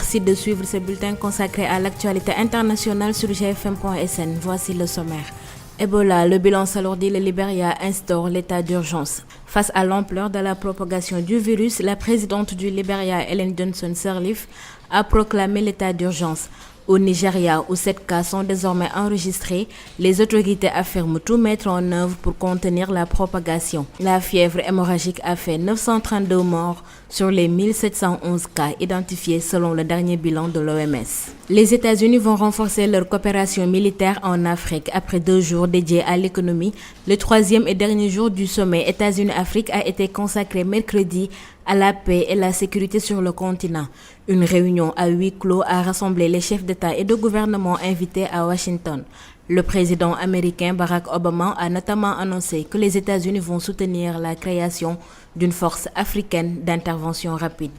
Merci de suivre ce bulletin consacré à l'actualité internationale sur gfm.sn. Voici le sommaire. Ebola, le bilan s'alourdit, le Libéria instaure l'état d'urgence. Face à l'ampleur de la propagation du virus, la présidente du Libéria, Ellen Johnson Sirleaf, a proclamé l'état d'urgence. Au Nigeria, où 7 cas sont désormais enregistrés, les autorités affirment tout mettre en œuvre pour contenir la propagation. La fièvre hémorragique a fait 932 morts sur les 1711 cas identifiés selon le dernier bilan de l'OMS. Les États-Unis vont renforcer leur coopération militaire en Afrique après 2 jours dédiés à l'économie. Le 3e et dernier jour du sommet États-Unis-Afrique a été consacré mercredi à la paix et la sécurité sur le continent. Une réunion à huis clos a rassemblé les chefs d'État et de gouvernement invités à Washington. Le président américain Barack Obama a notamment annoncé que les États-Unis vont soutenir la création d'une force africaine d'intervention rapide.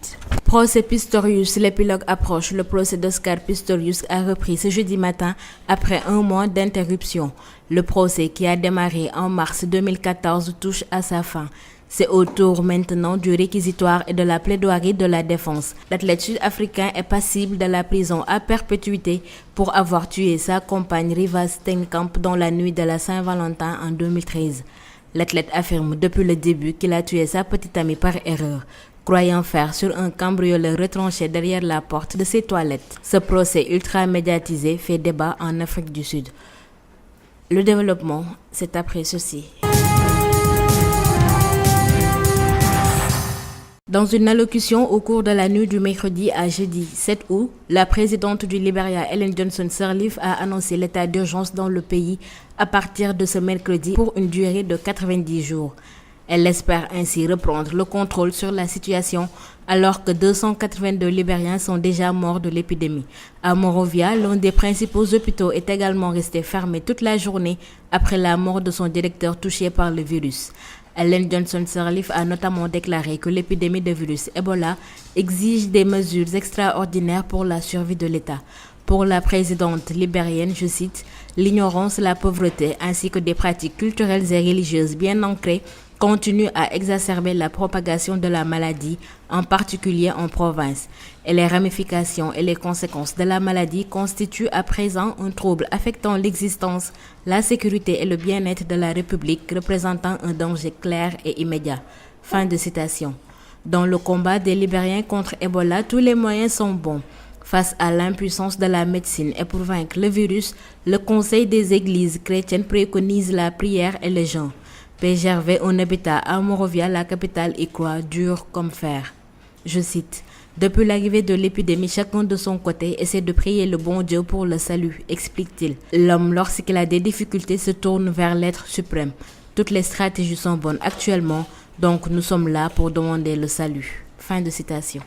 Procès Pistorius, l'épilogue approche. Le procès d'Oscar Pistorius a repris ce jeudi matin après 1 mois d'interruption. Le procès qui a démarré en mars 2014 touche à sa fin. C'est au tour maintenant du réquisitoire et de la plaidoirie de la défense. L'athlète sud-africain est passible de la prison à perpétuité pour avoir tué sa compagne Riva Steenkamp dans la nuit de la Saint-Valentin en 2013. L'athlète affirme depuis le début qu'il a tué sa petite amie par erreur, croyant faire sur un cambrioleur retranché derrière la porte de ses toilettes. Ce procès ultra médiatisé fait débat en Afrique du Sud. Le développement, c'est après ceci. Dans une allocution au cours de la nuit du mercredi à jeudi 7 août, la présidente du Libéria, Ellen Johnson Sirleaf, a annoncé l'état d'urgence dans le pays à partir de ce mercredi pour une durée de 90 jours. Elle espère ainsi reprendre le contrôle sur la situation alors que 282 Libériens sont déjà morts de l'épidémie. À Monrovia, l'un des principaux hôpitaux est également resté fermé toute la journée après la mort de son directeur touché par le virus. Ellen Johnson Sirleaf a notamment déclaré que l'épidémie de virus Ebola exige des mesures extraordinaires pour la survie de l'État. Pour la présidente libérienne, je cite, « L'ignorance, la pauvreté ainsi que des pratiques culturelles et religieuses bien ancrées continue à exacerber la propagation de la maladie, en particulier en province. Et les ramifications et les conséquences de la maladie constituent à présent un trouble affectant l'existence, la sécurité et le bien-être de la République, représentant un danger clair et immédiat. » Fin de citation. Dans le combat des Libériens contre Ebola, tous les moyens sont bons. Face à l'impuissance de la médecine et pour vaincre le virus, le Conseil des églises chrétiennes préconise la prière et le jeûne. P. Gervais, un habitat à Monrovia, la capitale, y croit dur comme fer. Je cite, « Depuis l'arrivée de l'épidémie, chacun de son côté essaie de prier le bon Dieu pour le salut, explique-t-il. L'homme, lorsqu'il a des difficultés, se tourne vers l'être suprême. Toutes les stratégies sont bonnes actuellement, donc nous sommes là pour demander le salut. » Fin de citation.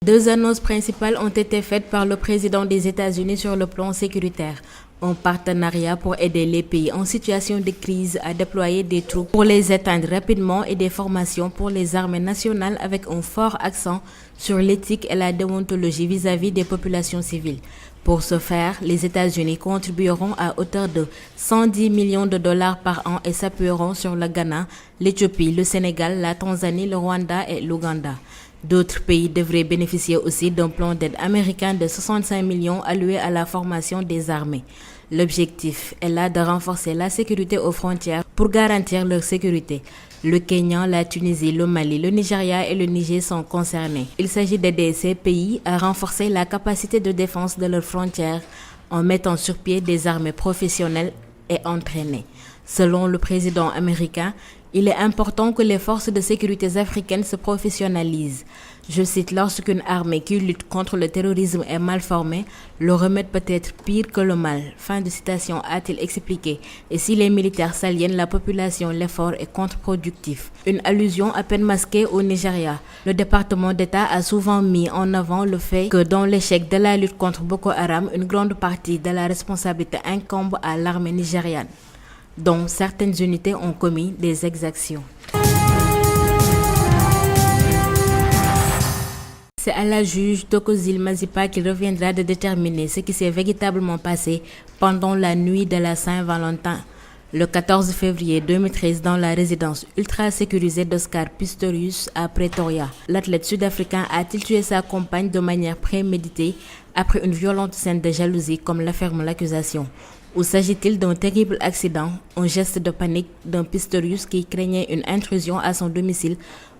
2 annonces principales ont été faites par le président des États-Unis sur le plan sécuritaire. Un partenariat pour aider les pays en situation de crise à déployer des troupes pour les éteindre rapidement et des formations pour les armées nationales avec un fort accent sur l'éthique et la déontologie vis-à-vis des populations civiles. Pour ce faire, les États-Unis contribueront à hauteur de 110 millions de dollars par an et s'appuieront sur le Ghana, l'Éthiopie, le Sénégal, la Tanzanie, le Rwanda et l'Ouganda. D'autres pays devraient bénéficier aussi d'un plan d'aide américain de 65 millions alloués à la formation des armées. L'objectif est là de renforcer la sécurité aux frontières pour garantir leur sécurité. Le Kenya, la Tunisie, le Mali, le Nigeria et le Niger sont concernés. Il s'agit d'aider ces pays à renforcer la capacité de défense de leurs frontières en mettant sur pied des armées professionnelles et entraînées. Selon le président américain, il est important que les forces de sécurité africaines se professionnalisent. Je cite, « Lorsqu'une armée qui lutte contre le terrorisme est mal formée, le remède peut être pire que le mal. » Fin de citation, a-t-il expliqué. Et si les militaires s'aliènent la population, l'effort est contre-productif. Une allusion à peine masquée au Nigeria. Le département d'État a souvent mis en avant le fait que dans l'échec de la lutte contre Boko Haram, une grande partie de la responsabilité incombe à l'armée nigériane, dont certaines unités ont commis des exactions. C'est à la juge Tokozil Mazipa qu'il reviendra de déterminer ce qui s'est véritablement passé pendant la nuit de la Saint-Valentin. Le 14 février 2013, dans la résidence ultra sécurisée d'Oscar Pistorius à Pretoria, l'athlète sud-africain a-t-il tué sa compagne de manière préméditée après une violente scène de jalousie, comme l'affirme l'accusation? Ou s'agit-il d'un terrible accident, un geste de panique d'un Pistorius qui craignait une intrusion à son domicile,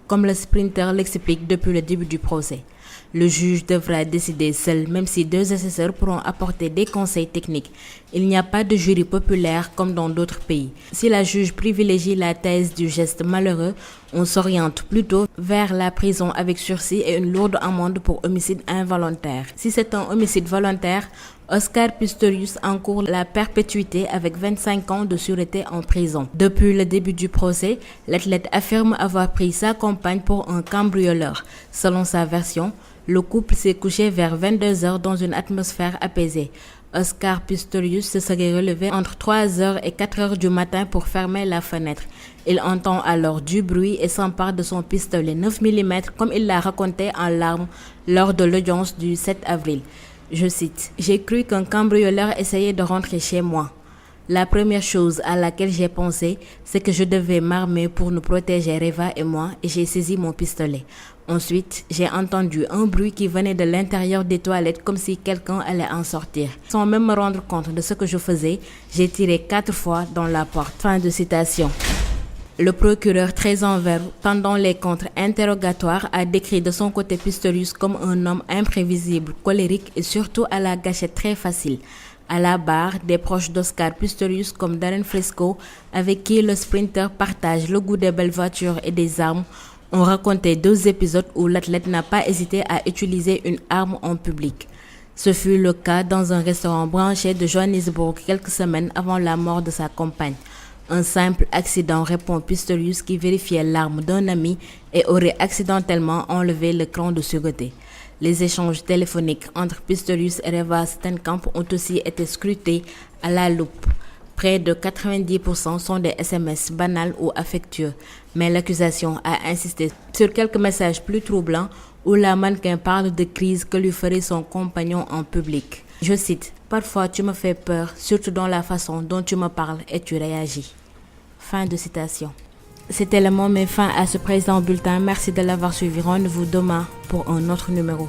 comme le sprinter l'explique depuis le début du procès? Le juge devra décider seul, même si deux assesseurs pourront apporter des conseils techniques. Il n'y a pas de jury populaire comme dans d'autres pays. Si la juge privilégie la thèse du geste malheureux, on s'oriente plutôt vers la prison avec sursis et une lourde amende pour homicide involontaire. Si c'est un homicide volontaire, Oscar Pistorius encourt la perpétuité avec 25 ans de sûreté en prison. Depuis le début du procès, l'athlète affirme avoir pris sa compagne pour un cambrioleur. Selon sa version, le couple s'est couché vers 22h dans une atmosphère apaisée. Oscar Pistorius se serait relevé entre 3h et 4h du matin pour fermer la fenêtre. Il entend alors du bruit et s'empare de son pistolet 9 mm comme il l'a raconté en larmes lors de l'audience du 7 avril. Je cite: « J'ai cru qu'un cambrioleur essayait de rentrer chez moi. La première chose à laquelle j'ai pensé, c'est que je devais m'armer pour nous protéger, Reva et moi, et j'ai saisi mon pistolet. Ensuite, j'ai entendu un bruit qui venait de l'intérieur des toilettes comme si quelqu'un allait en sortir. Sans même me rendre compte de ce que je faisais, j'ai tiré 4 fois dans la porte. » Fin de citation. Le procureur, très envers pendant les contre-interrogatoires, a décrit de son côté Pistorius comme un homme imprévisible, colérique et surtout à la gâchette très facile. À la barre, des proches d'Oscar Pistorius comme Darren Frisco, avec qui le sprinter partage le goût des belles voitures et des armes, ont raconté 2 épisodes où l'athlète n'a pas hésité à utiliser une arme en public. Ce fut le cas dans un restaurant branché de Johannesburg quelques semaines avant la mort de sa compagne. Un simple accident, répond Pistorius, qui vérifiait l'arme d'un ami et aurait accidentellement enlevé le cran de sûreté. Les échanges téléphoniques entre Pistorius et Reva Steenkamp ont aussi été scrutés à la loupe. Près de 90% sont des SMS banals ou affectueux, mais l'accusation a insisté sur quelques messages plus troublants où la mannequin parle de crise que lui ferait son compagnon en public. Je cite: « Parfois tu me fais peur, surtout dans la façon dont tu me parles et tu réagis. » Fin de citation. C'était le mot met fin à ce présent bulletin. Merci de l'avoir suivi. Rendez-vous demain pour un autre numéro.